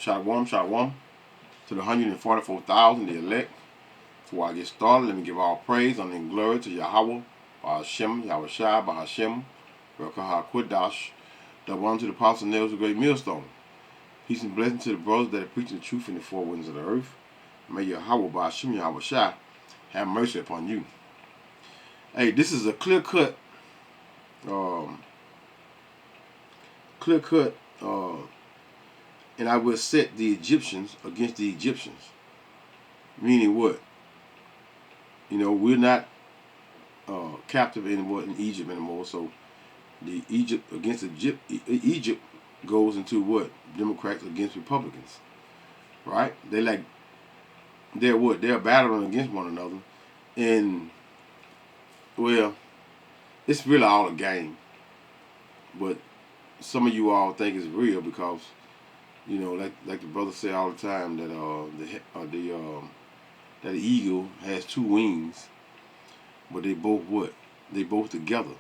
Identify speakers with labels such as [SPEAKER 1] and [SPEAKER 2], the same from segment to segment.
[SPEAKER 1] Shalom to the 144,000, the elect. Before I get started, let me give all praise, honor, and glory to Yahweh, Bahashem, Yahweh Shai, Bahashem, Rekah HaKodash, the one to the apostle nails of the great millstone. Peace and blessing to the brothers that are preaching the truth in the four winds of the earth. May Yahweh, Bahashem, Yahweh Shai, have mercy upon you. Hey, this is a clear-cut, and I will set the Egyptians against the Egyptians. Meaning what? You know, we're not captive anymore in Egypt anymore. So the Egypt against Egypt goes into what? Democrats against Republicans, right? They're what? They're battling against one another, and well, it's really all a game. But some of you all think it's real because, you know, like the brothers say all the time that that eagle has two wings, but they both what? They both together.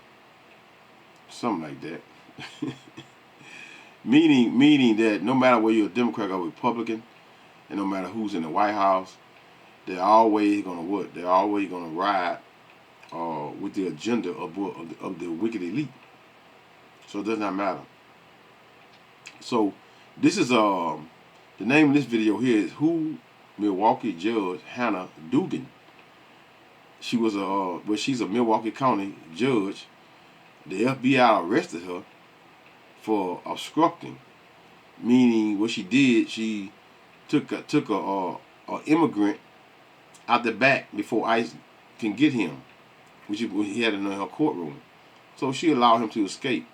[SPEAKER 1] Something like that. meaning that no matter whether you're a Democrat or Republican, and no matter who's in the White House, they're always gonna what? They're always gonna ride with the agenda of the wicked elite. So it does not matter. So this is the name of this video here is Who Milwaukee Judge Hannah Dugan. She was she's a Milwaukee County judge. The FBI arrested her for obstructing, meaning what she did, she took a immigrant out the back before ICE can get him, which he had in her courtroom. So she allowed him to escape.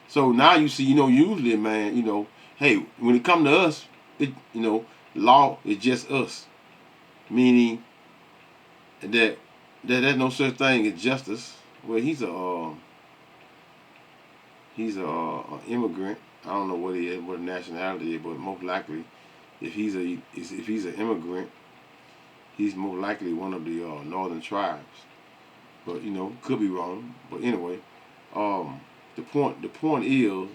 [SPEAKER 1] So now you see, you know, usually, man, you know, hey, when it comes to us, law is just us. Meaning that there's no such thing as justice. Well, he's a immigrant. I don't know what he is, what nationality is, but most likely, if he's an immigrant, he's most likely one of the northern tribes. But you know, could be wrong. But anyway, the point is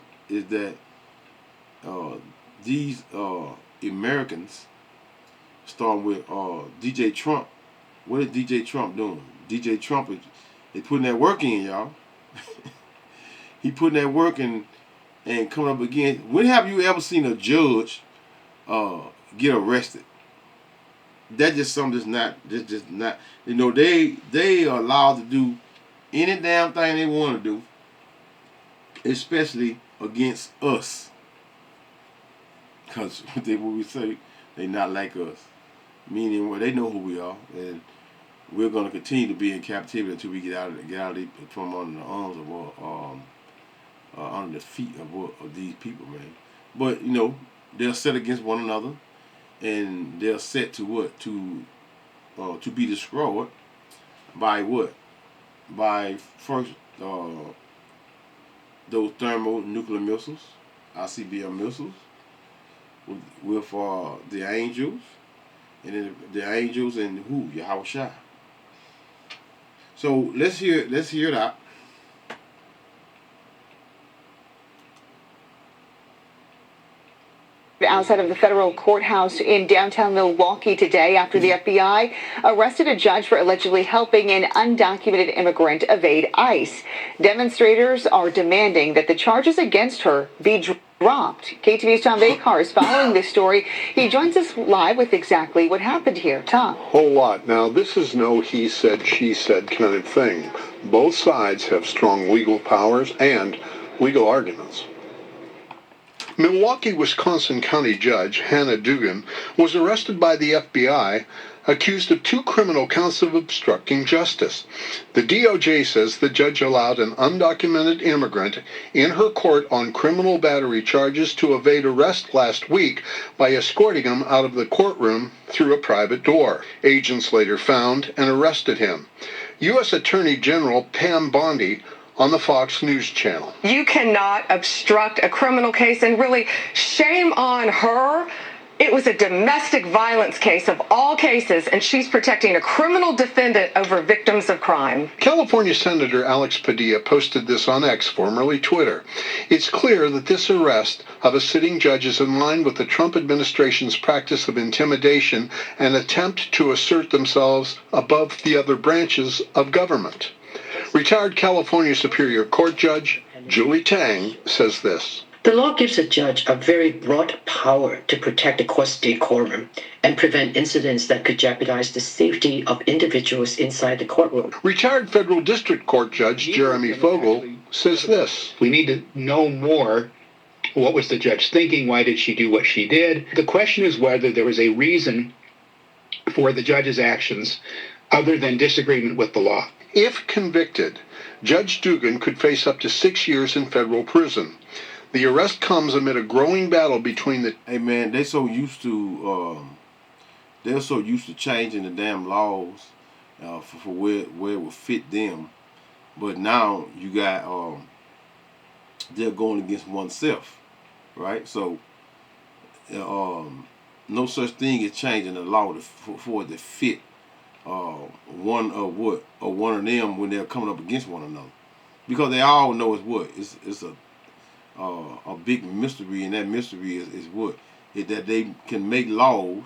[SPEAKER 1] that these Americans, starting with DJ Trump. What is DJ Trump doing? DJ Trump is putting that work in, y'all. He putting that work in and coming up against. When have you ever seen a judge get arrested? That's just something that's just not. You know, they are allowed to do any damn thing they want to do, especially against us. Because what we say, they not like us. Meaning, well, they know who we are, and we're going to continue to be in captivity until we get out from under the arms of under the feet of these people, man. But you know, they're set against one another, and they're set to what? To be destroyed by what? By first those thermonuclear missiles, ICBM missiles, with the angels. And then the angels and who? Yahweh Shai. So let's hear it out.
[SPEAKER 2] Outside of the federal courthouse in downtown Milwaukee today after the FBI arrested a judge for allegedly helping an undocumented immigrant evade ICE. Demonstrators are demanding that the charges against her be dropped. KTV's Tom Bakar is following this story. He joins us live with exactly what happened here. Tom.
[SPEAKER 3] Whole lot. Now, this is no he said, she said kind of thing. Both sides have strong legal powers and legal arguments. Milwaukee, Wisconsin County Judge Hannah Dugan was arrested by the FBI, accused of 2 criminal counts of obstructing justice. The DOJ says the judge allowed an undocumented immigrant in her court on criminal battery charges to evade arrest last week by escorting him out of the courtroom through a private door. Agents later found and arrested him. U.S. Attorney General Pam Bondi on the Fox News Channel.
[SPEAKER 4] You cannot obstruct a criminal case, and really shame on her It was a domestic violence case of all cases, and she's protecting a criminal defendant over victims of crime.
[SPEAKER 3] California Senator Alex Padilla posted this on X, formerly Twitter. It's clear that this arrest of a sitting judge is in line with the Trump administration's practice of intimidation and attempt to assert themselves above the other branches of government. Retired California Superior Court Judge Julie Tang says this.
[SPEAKER 5] The law gives a judge a very broad power to protect the court's decorum and prevent incidents that could jeopardize the safety of individuals inside the courtroom.
[SPEAKER 3] Retired Federal District Court Judge Jeremy Fogel says this.
[SPEAKER 6] We need to know more. What was the judge thinking? Why did she do what she did? The question is whether there was a reason for the judge's actions other than disagreement with the law.
[SPEAKER 3] If convicted, Judge Dugan could face up to 6 years in federal prison. The arrest comes amid a growing battle between the...
[SPEAKER 1] Hey man, they're so used to changing the damn laws for where it would fit them, but now you got they're going against oneself, right? So no such thing as changing the law for it to fit one of them when they're coming up against one another, because they all know it's a big mystery, and that mystery is what is that they can make laws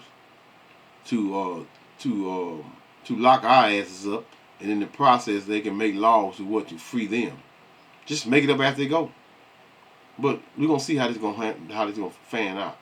[SPEAKER 1] to lock our asses up, and in the process they can make laws to free them. Just make it up as they go. But we're gonna see how this gonna fan out.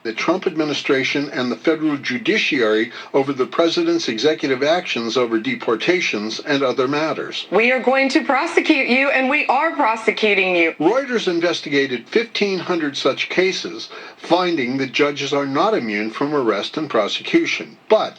[SPEAKER 3] The Trump administration and the federal judiciary over the president's executive actions over deportations and other matters.
[SPEAKER 4] We are going to prosecute you, and we are prosecuting you.
[SPEAKER 3] Reuters investigated 1,500 such cases, finding that judges are not immune from arrest and prosecution. But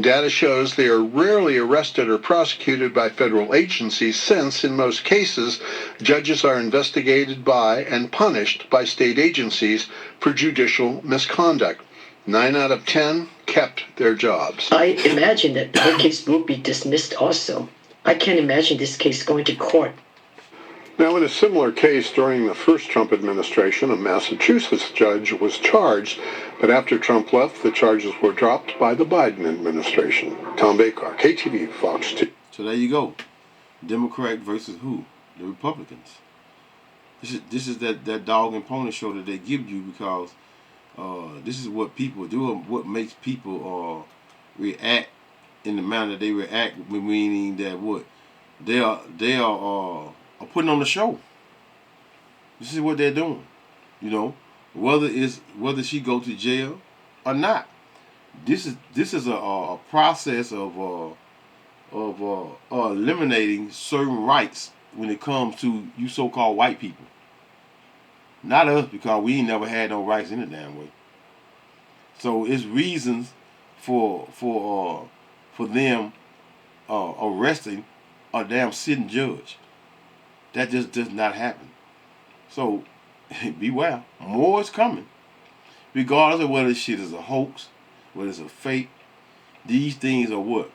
[SPEAKER 3] data shows they are rarely arrested or prosecuted by federal agencies, since, in most cases, judges are investigated by and punished by state agencies for judicial misconduct. 9 out of 10 kept their jobs.
[SPEAKER 5] I imagine that her case will be dismissed also. I can't imagine this case going to court.
[SPEAKER 3] Now, in a similar case during the first Trump administration, a Massachusetts judge was charged, but after Trump left, the charges were dropped by the Biden administration. Tom Bakar, KTV, Fox 2.
[SPEAKER 1] So there you go. Democrat versus who? The Republicans. This is that dog and pony show that they give you, because this is what people do, what makes people react in the manner that they react, meaning that what they are putting on the show. This is what they're doing, whether she go to jail or not. This is a process of eliminating certain rights when it comes to you so-called white people. Not us, because we ain't never had no rights in the damn way. So it's reasons for them arresting a damn sitting judge. That just does not happen. So beware, more is coming. Regardless of whether this shit is a hoax, whether it's a fake, these things are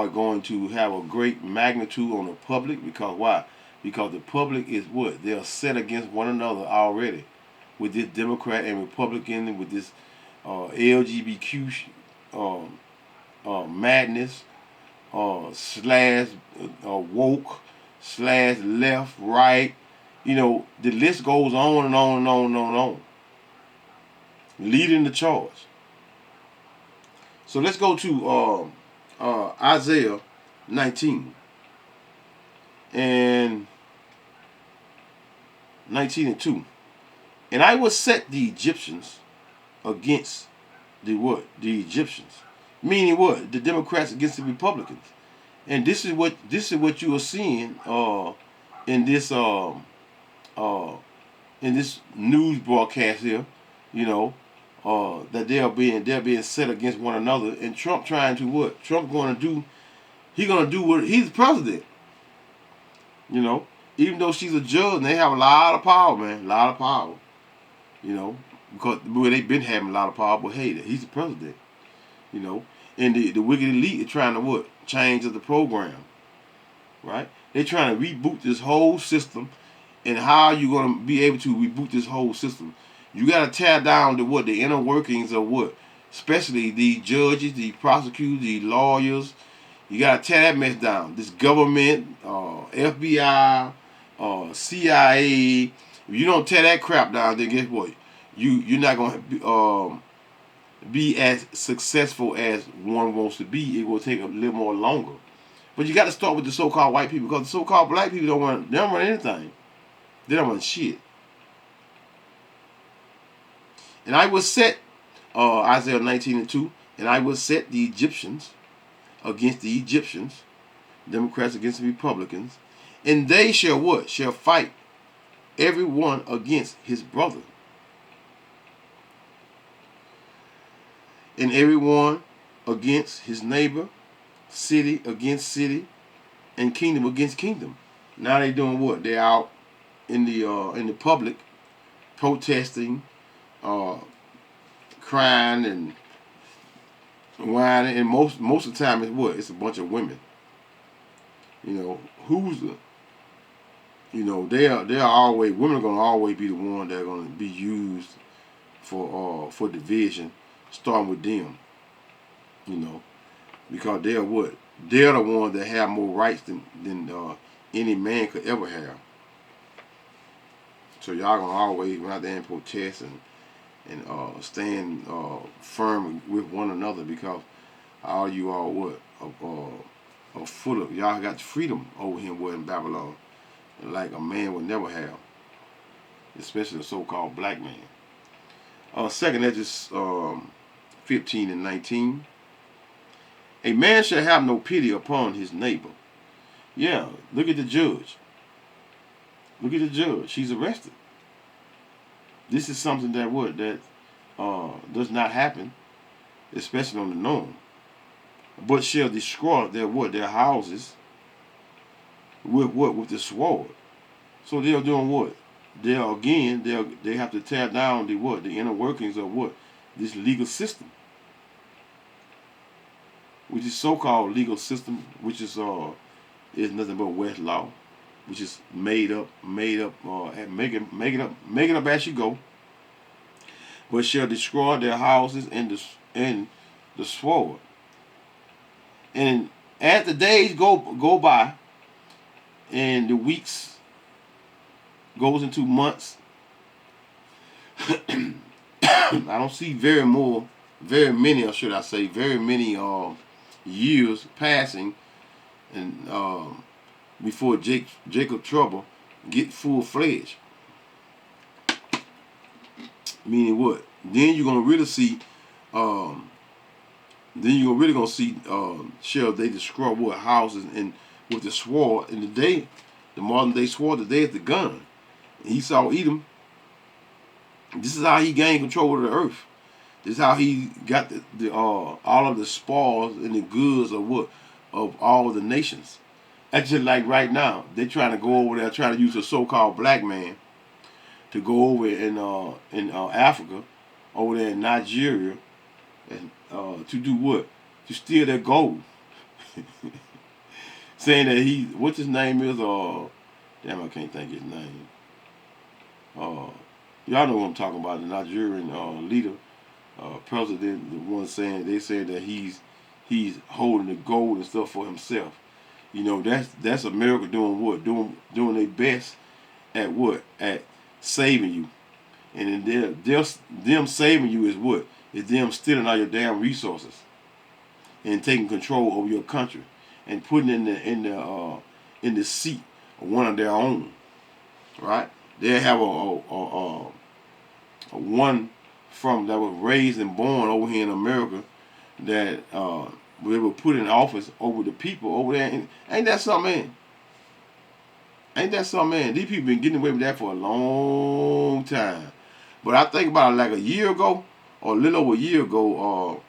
[SPEAKER 1] going to have a great magnitude on the public. Because why? Because the public is they're set against one another already, with this Democrat and Republican, with this LGBTQ madness, slash woke, slash left, right. The list goes on and on and on and on and on. Leading the charge. So let's go to Isaiah 19 and 19 and 2. And I will set the Egyptians against the Egyptians. Meaning what? The Democrats against the Republicans. And this is what you are seeing in this news broadcast here, that they're being set against one another, and Trump trying to what? Trump going to do? He's the president. Even though she's a judge, and they have a lot of power, man, a lot of power. Because they've been having a lot of power, but hey, he's the president. And the wicked elite are trying to what? Change the program, right? They're trying to reboot this whole system. And how are you going to be able to reboot this whole system? You got to tear down the inner workings of what, especially the judges, the prosecutors, the lawyers. You got to tear that mess down. This government, FBI, CIA. If you don't tear that crap down, then guess what? You're not gonna be as successful as one wants to be. It will take a little more longer. But you got to start with the so-called white people, because the so-called black people they don't want anything. They don't want shit. And I will set, Isaiah 19:2, and I will set the Egyptians against the Egyptians, Democrats against the Republicans, and they shall what? Shall fight every one against his brother. And every one against his neighbor, city against city, and kingdom against kingdom. Now they doing what? They're out in the public, protesting, crying and whining, and most of the time it's what? It's a bunch of women. You know, they're always, women are gonna always be the one that are gonna be used for division, starting with them. You know, because they're what? They're the ones that have more rights than any man could ever have. So y'all gonna always run out there and protest and stand firm with one another, because all you all what? Full of, y'all got freedom over here in Babylon, like a man would never have, especially the so-called black man. Second Ezra 15 and 19. A man shall have no pity upon his neighbor. Yeah, look at the judge. Look at the judge. She's arrested. This is something that does not happen, especially on the norm. But shall destroy their houses with what? With the sword. So they're doing what? They have to tear down the inner workings of what? This legal system, which is so-called legal system, which is nothing but West law, which is made up, make it up as you go. But shall destroy their houses in the sword. And as the days go by, and the weeks goes into months, I don't see very many, or should I say, very many years passing, and before Jacob trouble get full-fledged. Meaning what? Then you're gonna really see. Then you're really gonna see. Shall they destroy what? Houses and with the sword in the day, the modern day sword. The day is the gun. And Esau Edom. This is how he gained control of the earth. This is how he got the all of the spoils and the goods of what? Of all of the nations. That's just like right now. They're trying to go over there, trying to use a so-called black man to go over in Africa, over there in Nigeria, and to do what? To steal their gold. Saying that what's his name is? Damn, I can't think his name. Y'all know what I'm talking about. The Nigerian leader, president, the one saying, they said that he's holding the gold and stuff for himself. You know, that's America doing what? Doing their best at what? At saving you. And then them saving you is what? Is them stealing all your damn resources and taking control over your country and putting in the seat of one of their own. Right? They have a one from that was raised and born over here in America that we were put in office over the people over there. And ain't that something, man? Ain't that something, man? These people been getting away with that for a long time. But I think about it, like a year ago, or a little over a year ago,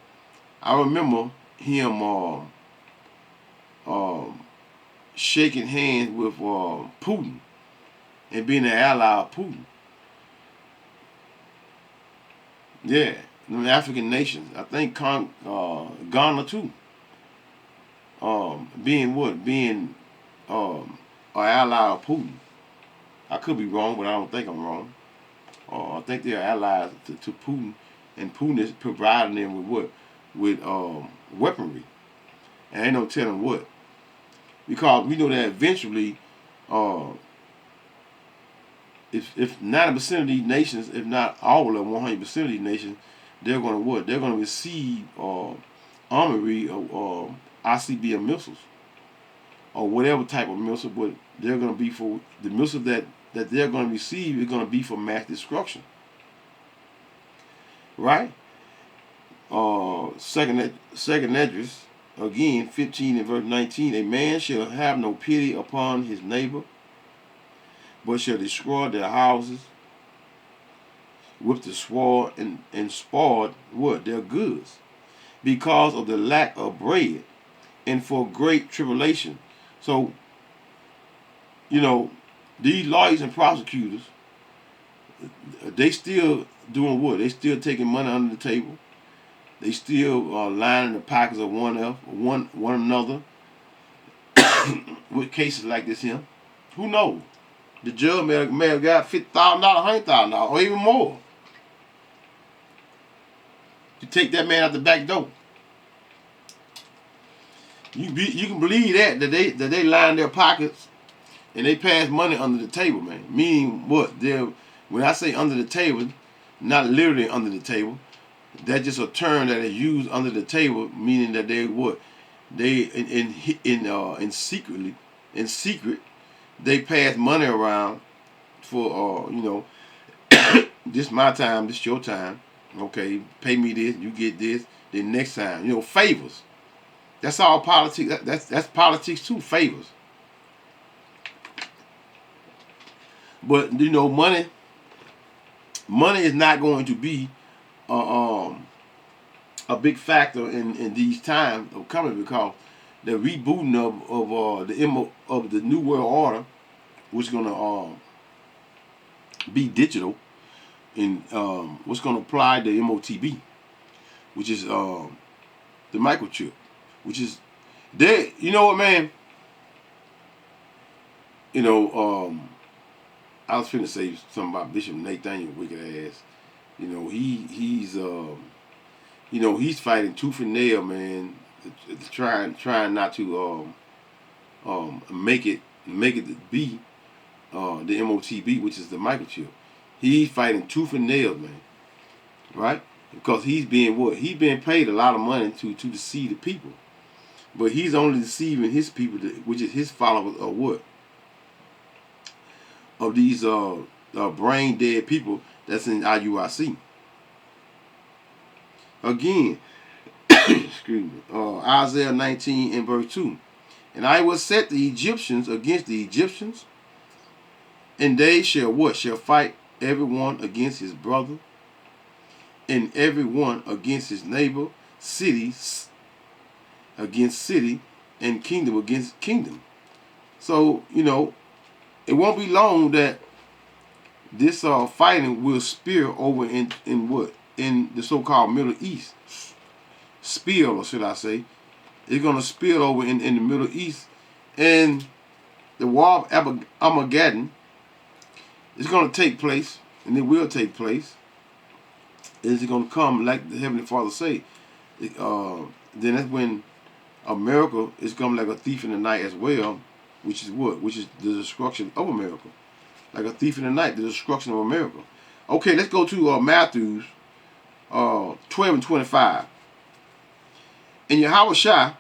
[SPEAKER 1] I remember him shaking hands with Putin and being an ally of Putin. Yeah, the African nations. I think Ghana too. Being what? Being an ally of Putin. I could be wrong, but I don't think I'm wrong. I think they're allies to Putin, and Putin is providing them with what? With weaponry. And ain't no telling what. Because we know that eventually, if 90% of these nations, if not all of them, 100% of these nations, they're going to what? They're going to receive armory of ICBM missiles or whatever type of missile, but they're going to be for the missiles that they're going to receive is going to be for mass destruction. Right? Second Esdras, again, 15 and verse 19, a man shall have no pity upon his neighbor, but shall destroy their houses with the sword and spoil what? Their goods, because of the lack of bread and for great tribulation. So, you know, these lawyers and prosecutors, they still doing what? They still taking money under the table. They still lining the pockets of one another with cases like this here. Who knows? The judge may have got $50,000, $100,000, or even more to take that man out the back door. You can believe that they line their pockets and they pass money under the table, man. Meaning what? When I say under the table, not literally under the table. That's just a term that is used under the table, meaning that they what? They in secret, they pass money around for this my time, this your time. Okay, pay me this, you get this. Then next time, favors. That's all politics. That's politics too, favors. But money is not going to be a big factor in these times of coming, because the rebooting of the New World Order, which is gonna be digital, and what's gonna apply the MOTB, which is the microchip, which is there. You know what, man? I was finna say something about Bishop Nathaniel wicked ass. He's fighting tooth and nail, man, trying not to make it be the MOTB, which is the microchip. He's fighting tooth and nail, man, right? Because he's being paid a lot of money to deceive the people, but he's only deceiving his people, which is his followers, or what? Of these brain dead people that's in IUIC. Again, excuse me, Isaiah 19 and verse 2. And I will set the Egyptians against the Egyptians, and they shall what? Shall fight everyone against his brother, and everyone against his neighbor, cities against city, and kingdom against kingdom. So, it won't be long that this fighting will spill over in what? In the so-called Middle East. Spill, or should I say. It's going to spill over in the Middle East. And the war of Armageddon is going to take place, and it will take place. It's going to come, like the Heavenly Father say. Then that's when America is coming like a thief in the night as well, which is what? Which is the destruction of America. Like a thief in the night, the destruction of America. Okay, let's go to Matthew 12 and 25. And Yahweh Shai,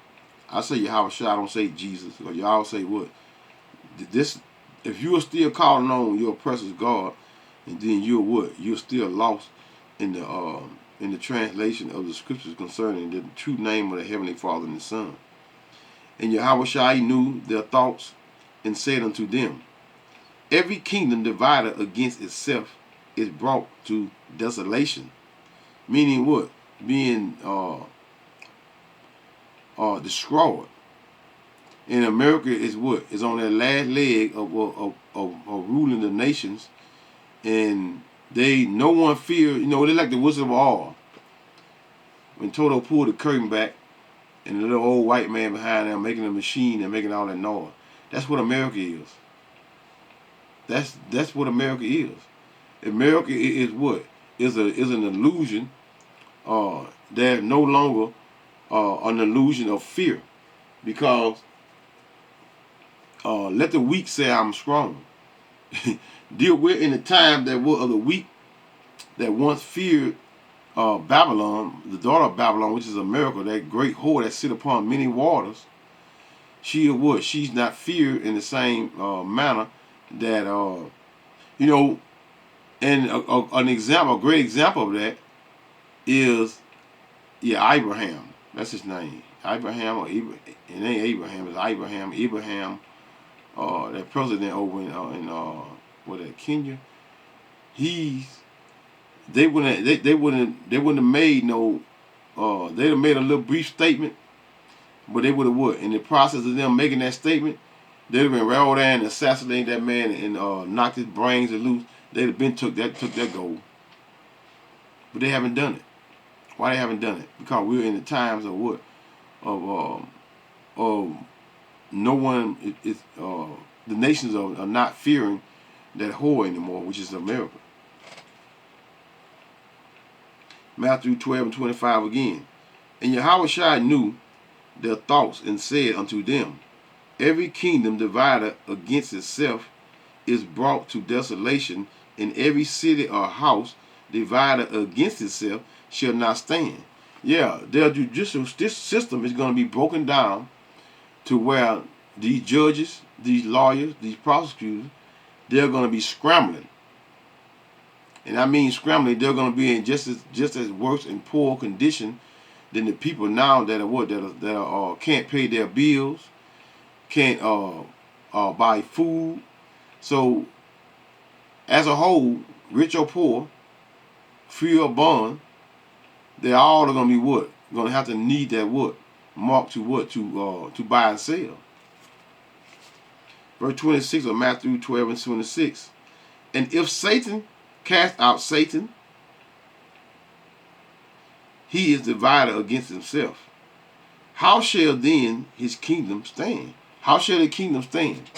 [SPEAKER 1] I say Yahweh Shai, I don't say Jesus, or y'all say what? This, if you are still calling on your oppressor's God, and then you're what? You're still lost in the translation of the scriptures concerning the true name of the Heavenly Father and the Son. And Yahweh Shai knew their thoughts, and said unto them, every kingdom divided against itself is brought to desolation. Meaning what? Being destroyed. And America is what? Is on their last leg of ruling the nations. And no one fear, they're like the Wizard of Oz. When Toto pulled the curtain back, and the little old white man behind them making a machine and making all that noise. That's what America is. That's what America is. America is what? Is an illusion. There's no longer an illusion of fear, because let the weak say I'm strong. We're in the time that were of the weak that once feared Babylon, the daughter of Babylon, which is America, that great whore that sit upon many waters. She is what? She's not feared in the same manner that you know. And an example, a great example of that is Abraham. That's his name. Abraham or Abraham. It ain't Abraham. It's Abraham. Abraham. That president over in what that Kenya. They wouldn't have made no. They'd have made a little brief statement, but they would have what? In the process of them making that statement, they'd have been right over there and assassinated that man and knocked his brains loose. They'd have been took that goal, but they haven't done it. Why they haven't done it? Because we're in the times of what? Of no one is the nations are not fearing that whore anymore, which is America. Matthew 12:25 again. And Yahushua knew their thoughts and said unto them, every kingdom divided against itself is brought to desolation, and every city or house divided against itself shall not stand. Yeah, their judicial this system is going to be broken down to where these judges, these lawyers, these prosecutors, they're going to be scrambling. And I mean scrambling, they're going to be in just as worse and poor condition than the people now that are what that are can't pay their bills, can't buy food. So as a whole, rich or poor, free or bond, they all are going to be what? Going to have to need that what? Mark to what? To buy and sell. Verse 26 of Matthew 12:26. And if Satan cast out Satan, he is divided against himself. How shall then his kingdom stand? How shall the kingdom stand?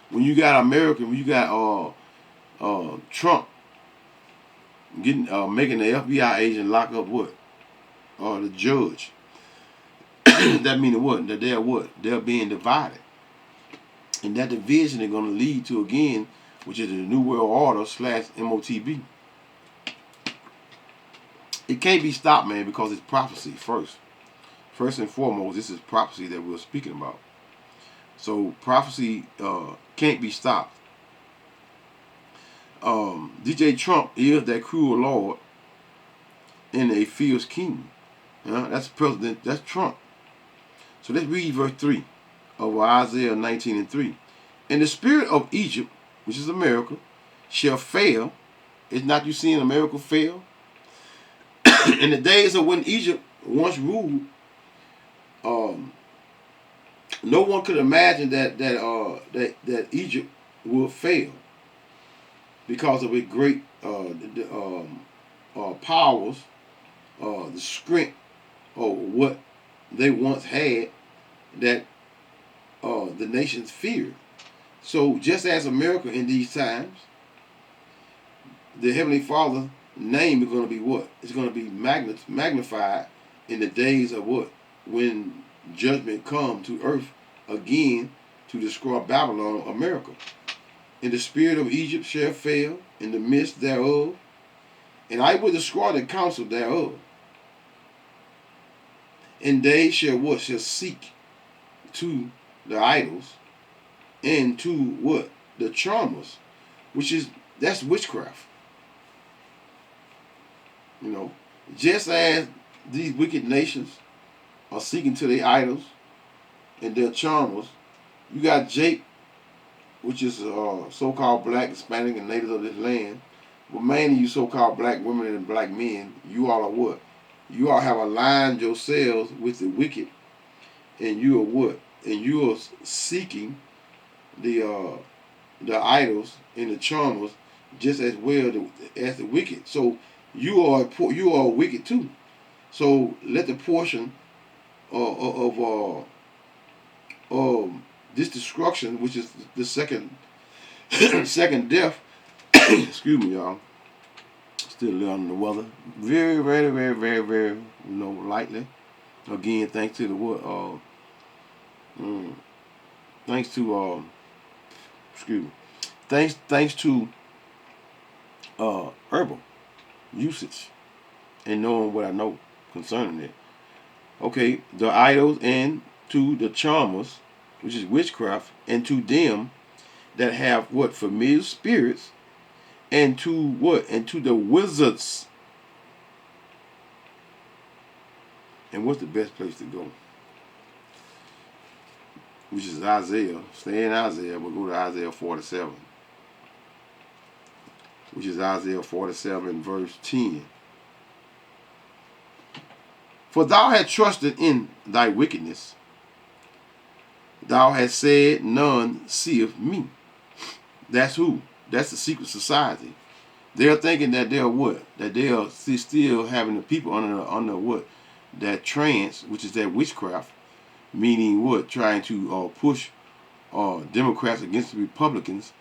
[SPEAKER 1] When you got America, when you got Trump getting making the FBI agent lock up what? The judge. That means what? That they're what? They're being divided. And that division is going to lead to again, which is the New World Order / MOTB. It can't be stopped, man, because it's prophecy first. First and foremost, this is prophecy that we're speaking about. So prophecy can't be stopped. DJ Trump is that cruel Lord in a fierce king. That's President, that's Trump. So let's read verse 3 of Isaiah 19:3. And the spirit of Egypt, which is America, shall fail. Is not you seeing America fail? In the days of when Egypt once ruled, no one could imagine that Egypt would fail because of its great powers, the strength of what they once had that the nations feared. So just as America in these times, the Heavenly Father's name is going to be what? It's going to be magnified in the days of what? When judgment come to earth again to destroy Babylon, America. And the spirit of Egypt shall fail in the midst thereof, and I will destroy the counsel thereof. And they shall what? Shall seek to the idols and to what? The charmers, that's witchcraft. Just as these wicked nations are seeking to their idols and their charmers, you got Jake, which is so-called black, Hispanic, and natives of this land. But mainly you so-called black women and black men, you all are what? You all have aligned yourselves with the wicked, and you are what? And you are seeking the idols and the charmers just as well as the wicked. So you are wicked too. So let the portion of this destruction, which is the second second death, excuse me, y'all, still a little under the weather. Very, very, very, very, very, lightly. Again, thanks to the what? Thanks to excuse me. Thanks to herbal usage and knowing what I know concerning it. Okay, the idols and to the charmers, which is witchcraft, and to them that have what? Familiar spirits, and to what? And to the wizards. And what's the best place to go? Which is Isaiah. Stay in Isaiah, but go to Isaiah 47. Which is Isaiah 47, verse 10. For thou hast trusted in thy wickedness. Thou hast said, none seeth me. That's who? That's the secret society. They're thinking that they're what? That they are still having the people under what? That trance, which is that witchcraft, meaning what? Trying to push Democrats against the Republicans,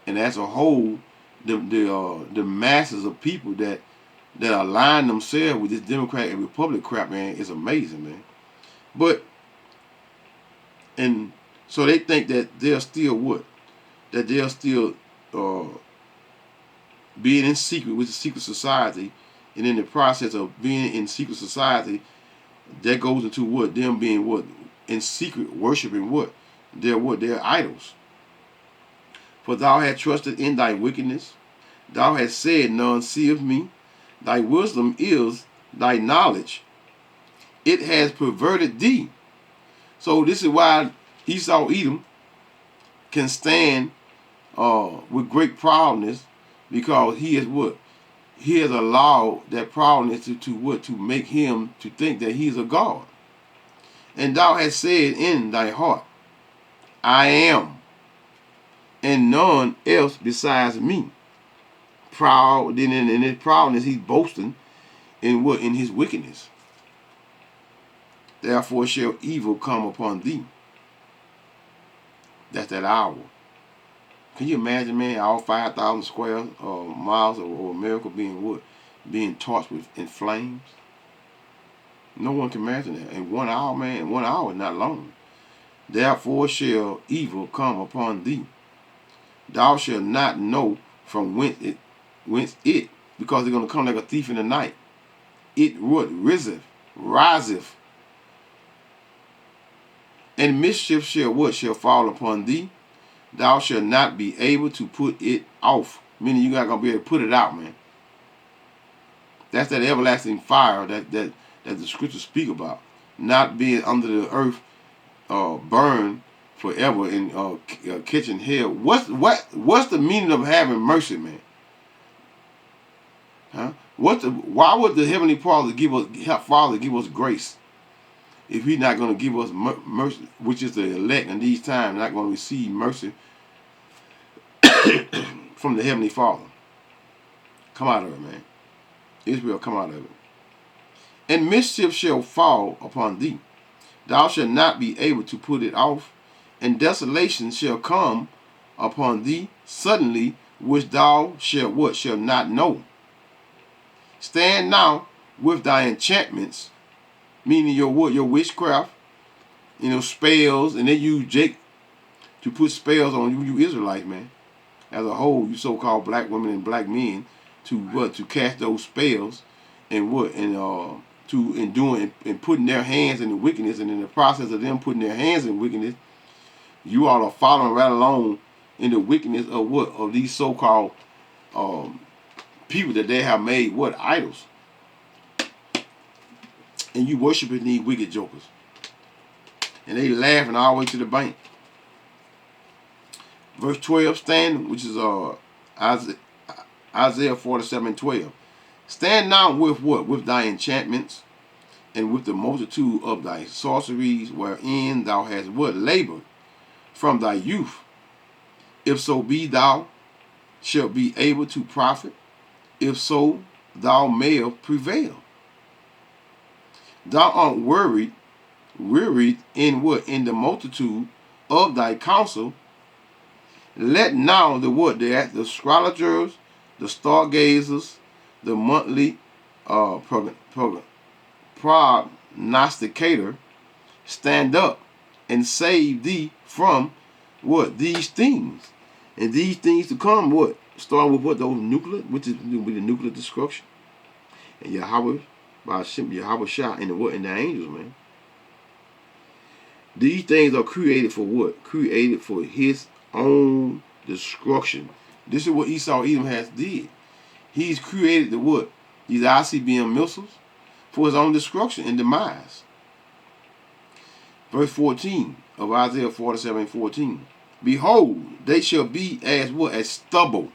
[SPEAKER 1] and as a whole, the masses of people that align themselves with this Democrat and Republican crap, man, is amazing, man. But and so they think that they're still what? That they're still being in secret with the secret society, and in the process of being in secret society, that goes into what? Them being what? In secret worshiping what? Their idols. For thou hast trusted in thy wickedness. Thou hast said, none seeth me. Thy wisdom is thy knowledge. It has perverted thee. So this is why Esau Edom can stand with great proudness, because he is what? He has allowed that proudness to what? To make him to think that he's a god. And thou hast said in thy heart, I am, and none else besides me. Proud, then in his proudness, he's boasting in what? In his wickedness. Therefore shall evil come upon thee. That's that hour. Can you imagine, man, all 5,000 square miles of America being what? Being torched in flames? No one can imagine that. In 1 hour, man, 1 hour is not long. Therefore shall evil come upon thee. Thou shalt not know from whence it, because they're going to come like a thief in the night. It what? Riseth. And mischief shall what? Shall fall upon thee. Thou shalt not be able to put it off. Meaning you're not going to be able to put it out, man. That's that everlasting fire that the scriptures speak about. Not being under the earth burned forever in catching hell. What's the meaning of having mercy, man? Huh? Why would the Heavenly Father give us grace if He's not going to give us mercy, which is the elect in these times, not going to receive mercy from the Heavenly Father? Come out of it, man. Israel, come out of it. And mischief shall fall upon thee. Thou shalt not be able to put it off. And desolation shall come upon thee suddenly, which thou shalt what? Shall not know. Stand now with thy enchantments, meaning your what? Your witchcraft, spells, and they use Jake to put spells on you Israelites, man. As a whole, you so-called black women and black men, to what? To cast those spells and what? And doing and putting their hands in the wickedness, and in the process of them putting their hands in wickedness, you all are following right along in the wickedness of what? Of these so-called people that they have made what? Idols. And you worshiping these wicked jokers. And they laughing all the way to the bank. Verse 12, stand, which is Isaiah 47:12. Stand now with what? With thy enchantments, and with the multitude of thy sorceries, wherein thou hast what? Labored from thy youth. If so be thou shalt be able to profit, if so thou mayest prevail. Thou art wearied in what? In the multitude of thy counsel. Let now the what? The astrologers, the stargazers, the monthly prognosticator, stand up and save thee from what? These things. And these things to come, what? Starting with what? Those nuclear, which is with the nuclear destruction. And Yahweh, by Hashem, Yahweh Shah, and the what? And the angels, man. These things are created for what? Created for his own destruction. This is what Esau Edom has did. He's created the what? These ICBM missiles for his own destruction and demise. Verse 14 of Isaiah 47:14. Behold, they shall be as what? As stubble.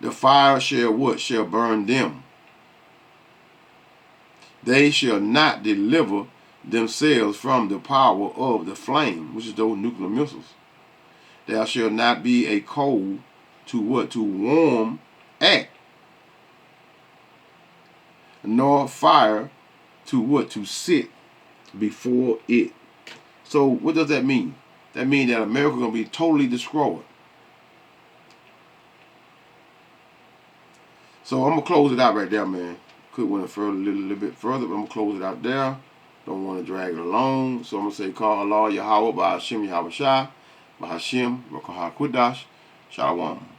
[SPEAKER 1] The fire shall what? Shall burn them. They shall not deliver themselves from the power of the flame, which is those nuclear missiles. There shall not be a coal to what? To warm at, nor fire to what? To sit before it. So what does that mean? That means that America is going to be totally destroyed. So I'm going to close it out right there, man. Could went a little bit further, but I'm going to close it out there. Don't want to drag it along. So I'm going to say, call Allah Yahweh, by Hashem Yahweh Shah, by Hashem, Rakah HaKudash, Shalom.